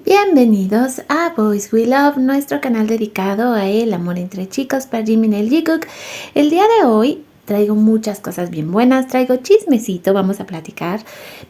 Bienvenidos a Boys We Love, nuestro canal dedicado a el amor entre chicos para Jimin el Jungkook. El día de hoy traigo muchas cosas bien buenas, traigo chismecito, vamos a platicar.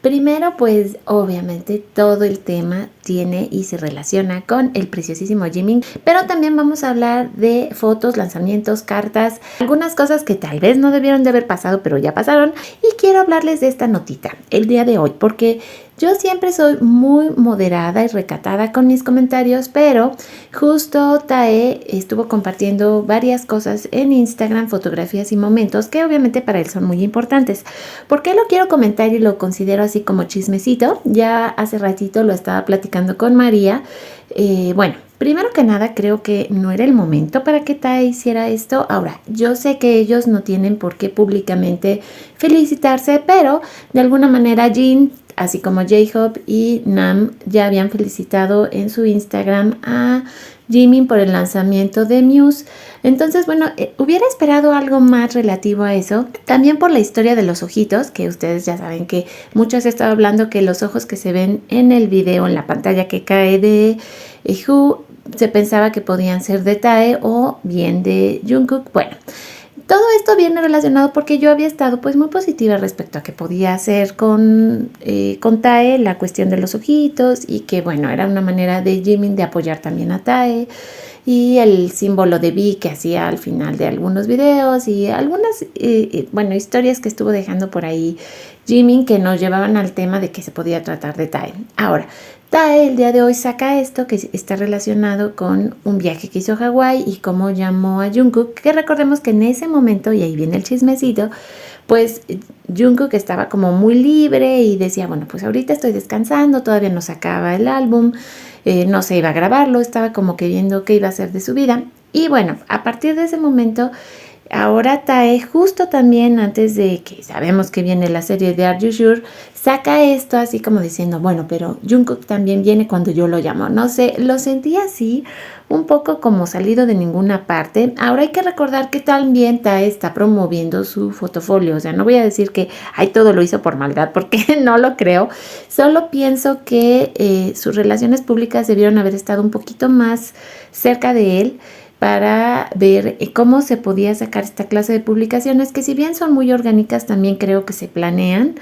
Primero, pues obviamente todo el tema tiene y se relaciona con el preciosísimo Jimin, pero también vamos a hablar de fotos, lanzamientos, cartas, algunas cosas que tal vez no debieron de haber pasado, pero ya pasaron. Y quiero hablarles de esta notita el día de hoy, porque yo siempre soy muy moderada y recatada con mis comentarios, pero justo Tae estuvo compartiendo varias cosas en Instagram, fotografías y momentos que obviamente para él son muy importantes. ¿Por qué lo quiero comentar y lo considero así como chismecito? Ya hace ratito lo estaba platicando con María. Bueno, primero que nada creo que no era el momento para que Tae hiciera esto. Ahora, yo sé que ellos no tienen por qué públicamente felicitarse, pero de alguna manera Jin, así como J-Hope y Nam, ya habían felicitado en su Instagram a Jimin por el lanzamiento de Muse. Entonces, bueno, hubiera esperado algo más relativo a eso. También por la historia de los ojitos, que ustedes ya saben que muchos han estado hablando que los ojos que se ven en el video, en la pantalla que cae de Who, se pensaba que podían ser de Tae o bien de Jungkook. Bueno, todo esto viene relacionado porque yo había estado pues muy positiva respecto a que podía hacer con Tae la cuestión de los ojitos y que bueno, era una manera de Jimin de apoyar también a Tae y el símbolo de V que hacía al final de algunos videos y algunas bueno, historias que estuvo dejando por ahí Jimin que nos llevaban al tema de que se podía tratar de Tae. Ahora, Tae el día de hoy saca esto que está relacionado con un viaje que hizo a Hawái y cómo llamó a Jungkook, que recordemos que en ese momento, y ahí viene el chismecito, pues Jungkook estaba como muy libre y decía, bueno, pues ahorita estoy descansando, todavía no sacaba el álbum, no se iba a grabarlo, estaba como que viendo qué iba a hacer de su vida. Y bueno, a partir de ese momento, ahora Tae, justo también antes de que sabemos que viene la serie de Are You Sure, saca esto así como diciendo, bueno, pero Jungkook también viene cuando yo lo llamo. No sé, lo sentí así, un poco como salido de ninguna parte. Ahora hay que recordar que también Tae está promoviendo su fotofolio. O sea, no voy a decir que ay, todo lo hizo por maldad, porque no lo creo. Solo pienso que sus relaciones públicas debieron haber estado un poquito más cerca de él, para ver cómo se podía sacar esta clase de publicaciones que si bien son muy orgánicas también creo que se planean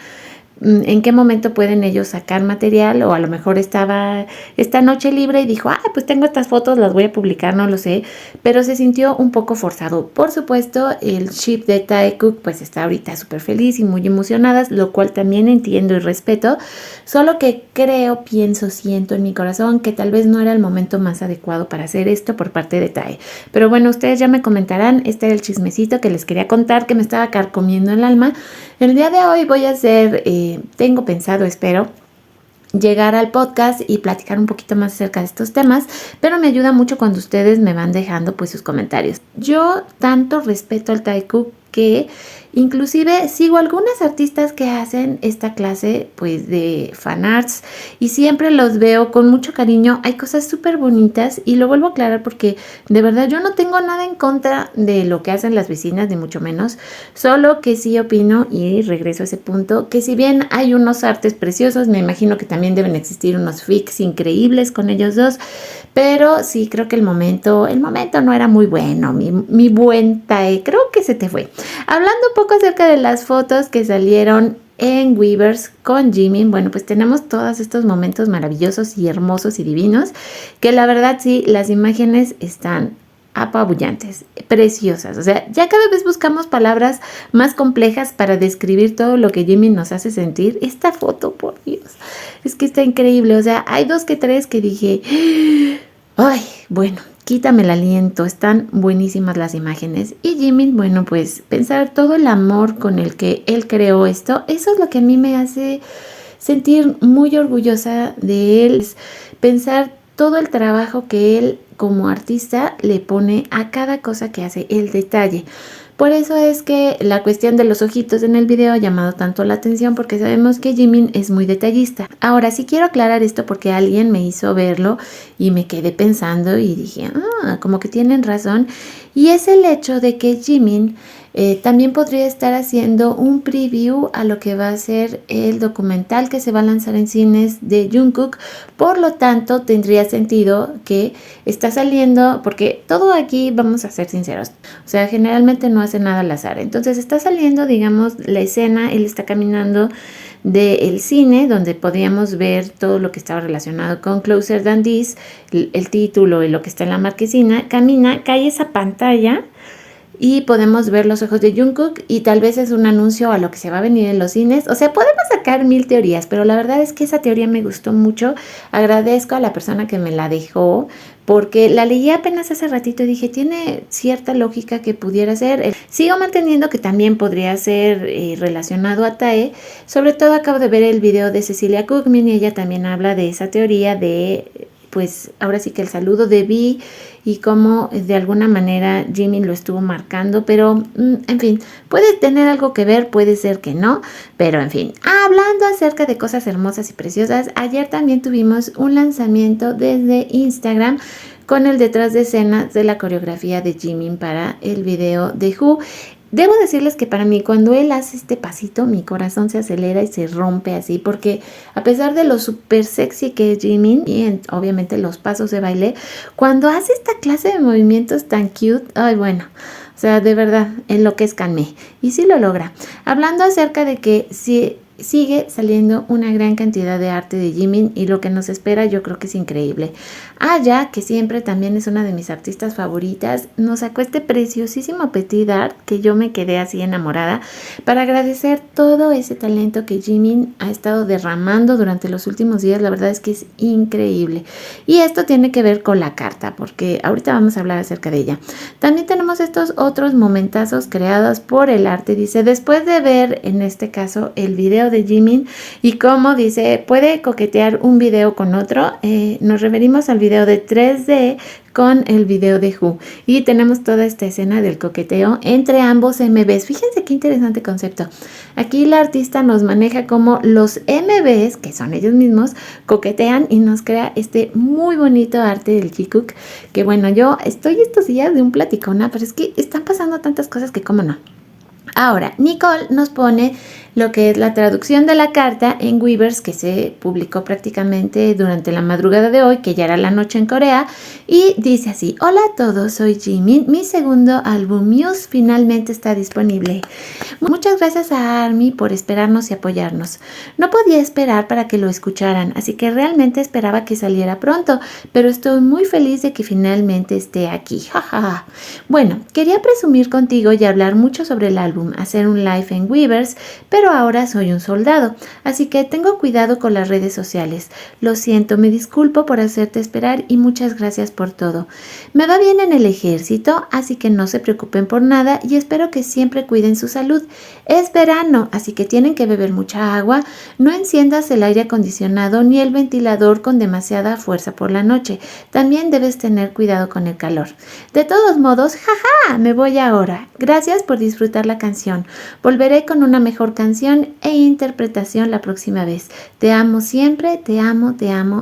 en qué momento pueden ellos sacar material o a lo mejor estaba esta noche libre y dijo, pues tengo estas fotos, las voy a publicar, no lo sé, pero se sintió un poco forzado. Por supuesto, el ship de Taekook pues está ahorita súper feliz y muy emocionadas, lo cual también entiendo y respeto, solo que creo, pienso, siento en mi corazón que tal vez no era el momento más adecuado para hacer esto por parte de Tae. Pero bueno, ustedes ya me comentarán, este era el chismecito que les quería contar que me estaba carcomiendo el alma. El día de hoy voy a hacer, tengo pensado, espero, llegar al podcast y platicar un poquito más acerca de estos temas, pero me ayuda mucho cuando ustedes me van dejando pues sus comentarios. Yo tanto respeto al Taekook que inclusive sigo algunas artistas que hacen esta clase pues de fanarts y siempre los veo con mucho cariño. Hay cosas súper bonitas y lo vuelvo a aclarar porque de verdad yo no tengo nada en contra de lo que hacen las vecinas, ni mucho menos, solo que sí opino y regreso a ese punto que si bien hay unos artes preciosos, me imagino que también deben existir unos fics increíbles con ellos dos, pero sí creo que el momento no era muy bueno, mi buen Tae, creo que se te fue. Hablando un poco acerca de las fotos que salieron en Weverse con Jimin, bueno, pues tenemos todos estos momentos maravillosos y hermosos y divinos, que la verdad sí, las imágenes están apabullantes, preciosas. O sea, ya cada vez buscamos palabras más complejas para describir todo lo que Jimin nos hace sentir. Esta foto, por Dios, es que está increíble. O sea, hay dos que tres que dije, ay, bueno, quítame el aliento, están buenísimas las imágenes. Y Jimin, bueno, pues pensar todo el amor con el que él creó esto, eso es lo que a mí me hace sentir muy orgullosa de él. Pensar todo el trabajo que él como artista le pone a cada cosa que hace, el detalle. Por eso es que la cuestión de los ojitos en el video ha llamado tanto la atención, porque sabemos que Jimin es muy detallista. Ahora sí quiero aclarar esto porque alguien me hizo verlo y me quedé pensando y dije, como que tienen razón. y es el hecho de que Jimin también podría estar haciendo un preview a lo que va a ser el documental que se va a lanzar en cines de Jungkook. Por lo tanto, tendría sentido que está saliendo, porque todo aquí, vamos a ser sinceros, o sea, generalmente no hace nada al azar. Entonces está saliendo, digamos, la escena, él está caminando del cine, donde podíamos ver todo lo que estaba relacionado con Closer Than This, el título y lo que está en la marquesina. Camina, cae esa pantalla y podemos ver los ojos de Jungkook y tal vez es un anuncio a lo que se va a venir en los cines. O sea, podemos sacar 1000 teorías, pero la verdad es que esa teoría me gustó mucho. Agradezco a la persona que me la dejó, porque la leí apenas hace ratito y dije, tiene cierta lógica que pudiera ser. Sigo manteniendo que también podría ser relacionado a Tae. Sobre todo acabo de ver el video de Cecilia Cookmin y ella también habla de esa teoría de, pues ahora sí que el saludo de V y cómo de alguna manera Jimin lo estuvo marcando, pero en fin, puede tener algo que ver, puede ser que no, pero en fin, hablando acerca de cosas hermosas y preciosas, ayer también tuvimos un lanzamiento desde Instagram con el detrás de escenas de la coreografía de Jimin para el video de Who. Debo decirles que para mí cuando él hace este pasito, mi corazón se acelera y se rompe así, porque a pesar de lo súper sexy que es Jimin y obviamente los pasos de baile, cuando hace esta clase de movimientos tan cute, ay bueno, o sea, de verdad, enloquezcanme. Y sí lo logra. Hablando acerca de que si sigue saliendo una gran cantidad de arte de Jimin y lo que nos espera yo creo que es increíble. Aya, que siempre también es una de mis artistas favoritas, nos sacó este preciosísimo petit art que yo me quedé así enamorada para agradecer todo ese talento que Jimin ha estado derramando durante los últimos días. La verdad es que es increíble. Y esto tiene que ver con la carta, porque ahorita vamos a hablar acerca de ella. También tenemos estos otros momentazos creados por el arte. Dice, después de ver en este caso el video de Jimin y cómo dice puede coquetear un video con otro, nos referimos al video de 3D con el video de Who y tenemos toda esta escena del coqueteo entre ambos MVs. Fíjense qué interesante concepto. Aquí la artista nos maneja como los MVs, que son ellos mismos, coquetean y nos crea este muy bonito arte del Jungkook, que bueno, yo estoy estos días de un platicona, pero es que están pasando tantas cosas que cómo no. Ahora, Nicole nos pone lo que es la traducción de la carta en Weverse, que se publicó prácticamente durante la madrugada de hoy, que ya era la noche en Corea, y dice así: hola a todos, soy Jimin, mi segundo álbum Muse finalmente está disponible. Muchas gracias a ARMY por esperarnos y apoyarnos. No podía esperar para que lo escucharan, así que realmente esperaba que saliera pronto, pero estoy muy feliz de que finalmente esté aquí. Jajaja. Bueno, quería presumir contigo y hablar mucho sobre el álbum, hacer un live en Weverse, pero ahora soy un soldado, así que tengo cuidado con las redes sociales. Lo siento, me disculpo por hacerte esperar y muchas gracias por todo. Me va bien en el ejército, así que no se preocupen por nada y espero que siempre cuiden su salud. Es verano, así que tienen que beber mucha agua, no enciendas el aire acondicionado ni el ventilador con demasiada fuerza por la noche. También debes tener cuidado con el calor. De todos modos, jaja, me voy ahora. Gracias por disfrutar la canción. Volveré con una mejor canción e interpretación la próxima vez. Te amo siempre, te amo,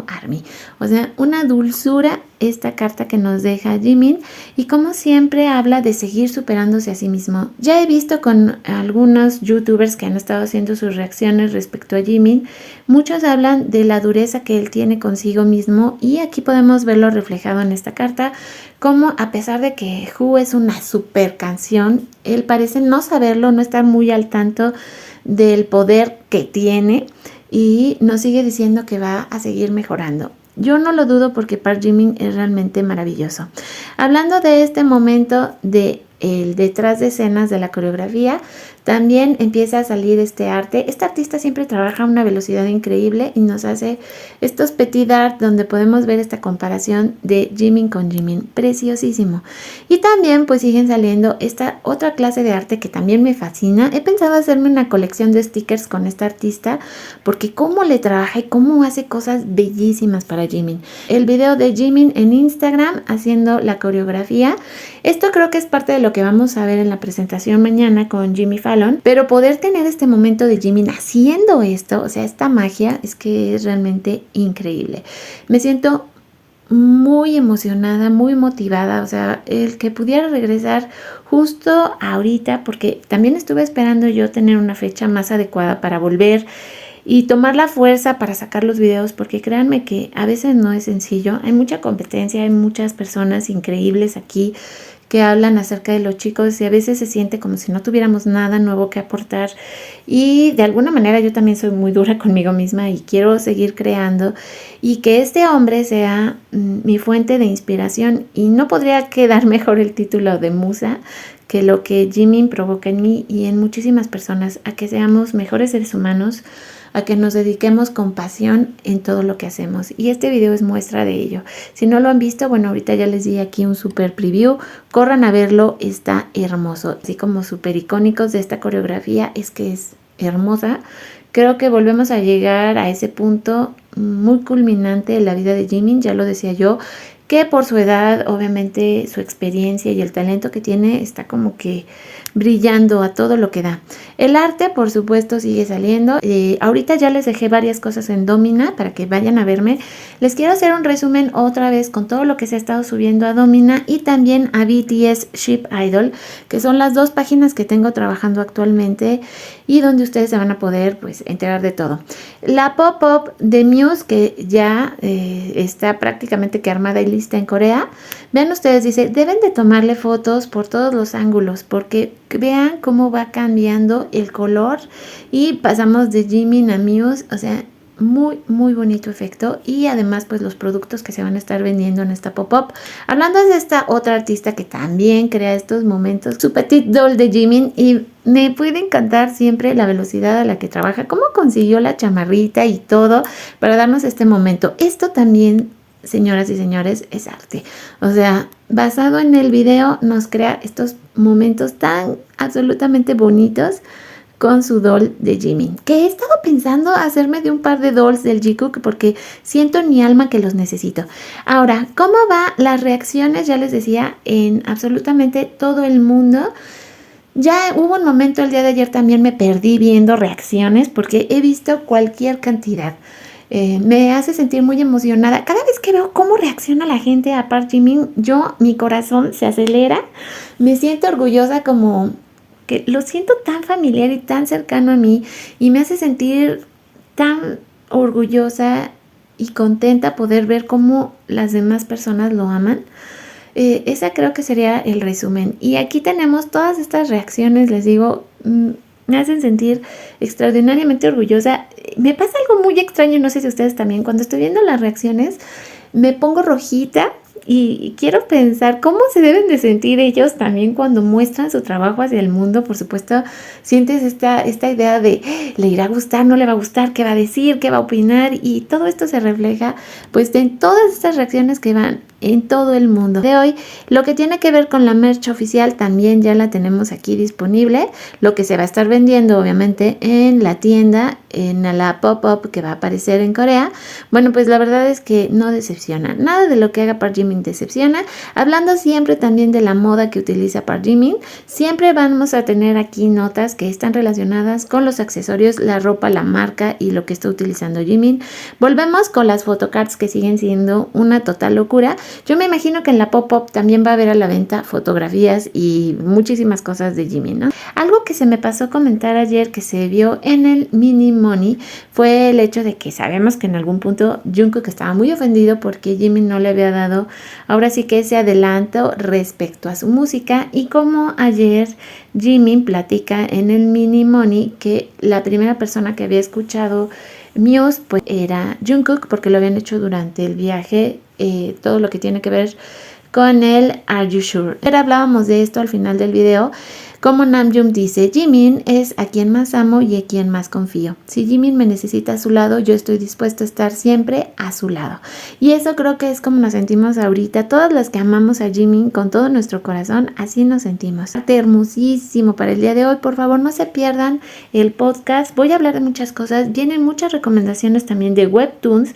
ARMY. O sea, una dulzura esta carta que nos deja Jimin y como siempre habla de seguir superándose a sí mismo. Ya he visto con algunos youtubers que han estado haciendo sus reacciones respecto a Jimin. Muchos hablan de la dureza que él tiene consigo mismo y aquí podemos verlo reflejado en esta carta, como a pesar de que Who es una super canción, él parece no saberlo, no estar muy al tanto del poder que tiene y nos sigue diciendo que va a seguir mejorando. Yo no lo dudo porque Park Jimin es realmente maravilloso. Hablando de este momento de el detrás de escenas de la coreografía, también empieza a salir este arte. Este artista siempre trabaja a una velocidad increíble y nos hace estos petit art donde podemos ver esta comparación de Jimin con Jimin, preciosísimo. Y también pues siguen saliendo esta otra clase de arte que también me fascina. He pensado hacerme una colección de stickers con esta artista porque cómo le trabaja y cómo hace cosas bellísimas para Jimin. El video de Jimin en Instagram haciendo la coreografía, esto creo que es parte de lo que vamos a ver en la presentación mañana con Jimmy Fallon, pero poder tener este momento de Jimin haciendo esto, o sea, esta magia es que es realmente increíble. Me siento muy emocionada, muy motivada, o sea, el que pudiera regresar justo ahorita, porque también estuve esperando yo tener una fecha más adecuada para volver y tomar la fuerza para sacar los videos, porque créanme que a veces no es sencillo, hay mucha competencia, hay muchas personas increíbles aquí que hablan acerca de los chicos y a veces se siente como si no tuviéramos nada nuevo que aportar, y de alguna manera yo también soy muy dura conmigo misma y quiero seguir creando y que este hombre sea mi fuente de inspiración, y no podría quedar mejor el título de musa que lo que Jimin provoca en mí y en muchísimas personas, a que seamos mejores seres humanos, a que nos dediquemos con pasión en todo lo que hacemos, y este video es muestra de ello. Si no lo han visto, bueno, ahorita ya les di aquí un super preview, corran a verlo, está hermoso, así como súper icónicos de esta coreografía, es que es hermosa. Creo que volvemos a llegar a ese punto muy culminante de la vida de Jimin, ya lo decía yo, que por su edad, obviamente su experiencia y el talento que tiene está como que brillando a todo lo que da. El arte, por supuesto, sigue saliendo. Ahorita ya les dejé varias cosas en Domina para que vayan a verme. Les quiero hacer un resumen otra vez con todo lo que se ha estado subiendo a Domina y también a BTS Ship Idol, que son las dos páginas que tengo trabajando actualmente y donde ustedes se van a poder pues enterar de todo. La pop-up de Muse, que ya está prácticamente que armada y lista en Corea. Vean ustedes, dice, deben de tomarle fotos por todos los ángulos, porque vean cómo va cambiando el color y pasamos de Jimin a Muse, o sea, muy muy bonito efecto, y además pues los productos que se van a estar vendiendo en esta pop-up. Hablando de esta otra artista que también crea estos momentos, su Petit Doll de Jimin, y me puede encantar siempre la velocidad a la que trabaja, cómo consiguió la chamarrita y todo para darnos este momento. Esto también, señoras y señores, es arte. O sea, basado en el video nos crea estos momentos tan absolutamente bonitos con su doll de Jimin, que he estado pensando hacerme de un par de dolls del Jikook porque siento en mi alma que los necesito. Ahora, ¿cómo va las reacciones? Ya les decía, en absolutamente todo el mundo. Ya hubo un momento el día de ayer, también me perdí viendo reacciones porque he visto cualquier cantidad. Me hace sentir muy emocionada. Cada vez que veo cómo reacciona la gente a Park Jimin, mi corazón se acelera. Me siento orgullosa, como que lo siento tan familiar y tan cercano a mí, y me hace sentir tan orgullosa y contenta poder ver cómo las demás personas lo aman. Esa creo que sería el resumen. Y aquí tenemos todas estas reacciones, les digo, me hacen sentir extraordinariamente orgullosa. Me pasa algo muy extraño, no sé si ustedes también, cuando estoy viendo las reacciones me pongo rojita y quiero pensar cómo se deben de sentir ellos también cuando muestran su trabajo hacia el mundo. Por supuesto, sientes esta idea de le irá a gustar, no le va a gustar, qué va a decir, qué va a opinar, y todo esto se refleja pues en todas estas reacciones que van en todo el mundo. De hoy, lo que tiene que ver con la merch oficial también ya la tenemos aquí disponible, lo que se va a estar vendiendo obviamente en la tienda, en la pop-up que va a aparecer en Corea. Bueno, pues la verdad es que no decepciona, nada de lo que haga Park Jimin decepciona. Hablando siempre también de la moda que utiliza Park Jimin, siempre vamos a tener aquí notas que están relacionadas con los accesorios, la ropa, la marca y lo que está utilizando Jimin. Volvemos con las photocards, que siguen siendo una total locura. Yo me imagino que en la pop-up también va a haber a la venta fotografías y muchísimas cosas de Jimin, ¿no? Algo que se me pasó comentar ayer, que se vio en el Mini Money, fue el hecho de que sabemos que en algún punto Jungkook estaba muy ofendido porque Jimin no le había dado ahora sí que ese adelanto respecto a su música, y como ayer Jimin platica en el Mini Money que la primera persona que había escuchado Muse pues era Jungkook, porque lo habían hecho durante el viaje, todo lo que tiene que ver con el Are You Sure. Pero hablábamos de esto al final del video, como Namjoon dice, Jimin es a quien más amo y a quien más confío. Si Jimin me necesita a su lado, yo estoy dispuesto a estar siempre a su lado. Y eso creo que es como nos sentimos ahorita, todas las que amamos a Jimin con todo nuestro corazón, así nos sentimos. Arte hermosísimo para el día de hoy. Por favor, no se pierdan el podcast. Voy a hablar de muchas cosas. Vienen muchas recomendaciones también de webtoons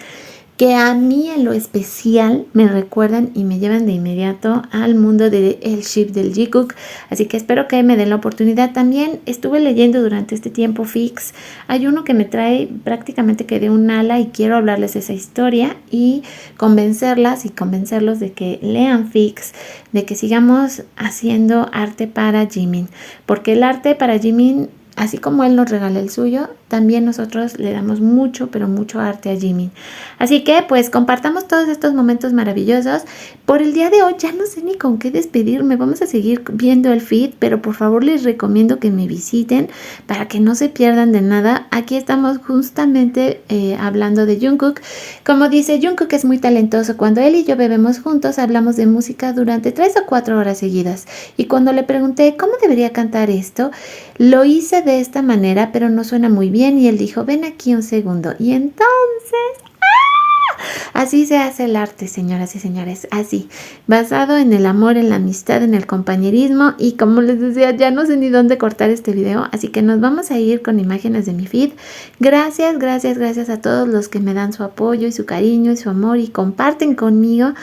que a mí en lo especial me recuerdan y me llevan de inmediato al mundo del ship del Jikook, así que espero que me den la oportunidad. También estuve leyendo durante este tiempo fics, hay uno que me trae prácticamente que de un ala y quiero hablarles esa historia y convencerlas y convencerlos de que lean fics, de que sigamos haciendo arte para Jimin, porque el arte para Jimin, así como él nos regala el suyo, también nosotros le damos mucho, pero mucho arte a Jimin. Así que pues compartamos todos estos momentos maravillosos. Por el día de hoy ya no sé ni con qué despedirme. Vamos a seguir viendo el feed, pero por favor les recomiendo que me visiten para que no se pierdan de nada. Aquí estamos justamente hablando de Jungkook. Como dice, Jungkook es muy talentoso. Cuando él y yo bebemos juntos, hablamos de música durante 3 o 4 horas seguidas. Y cuando le pregunté cómo debería cantar esto, lo hice de esta manera, pero no suena muy bien. Y él dijo, ven aquí un segundo. Y entonces, así se hace el arte, señoras y señores, así, basado en el amor, en la amistad, en el compañerismo. Y como les decía, ya no sé ni dónde cortar este video, así que nos vamos a ir con imágenes de mi feed. Gracias, gracias, gracias a todos los que me dan su apoyo y su cariño y su amor y comparten conmigo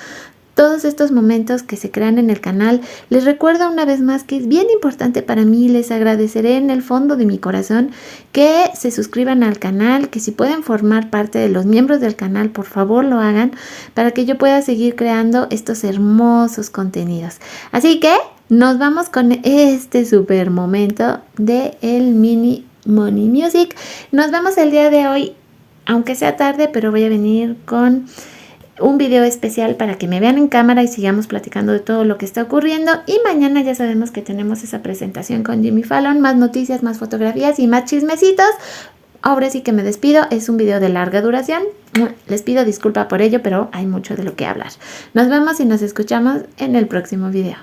todos estos momentos que se crean en el canal. Les recuerdo una vez más que es bien importante para mí. Les agradeceré en el fondo de mi corazón que se suscriban al canal, que si pueden formar parte de los miembros del canal, por favor lo hagan para que yo pueda seguir creando estos hermosos contenidos. Así que nos vamos con este super momento de el mini Money Music. Nos vemos el día de hoy, aunque sea tarde, pero voy a venir con un video especial para que me vean en cámara y sigamos platicando de todo lo que está ocurriendo. Y mañana ya sabemos que tenemos esa presentación con Jimmy Fallon, más noticias, más fotografías y más chismecitos. Ahora sí que me despido, es un video de larga duración, les pido disculpa por ello, pero hay mucho de lo que hablar. Nos vemos y nos escuchamos en el próximo video.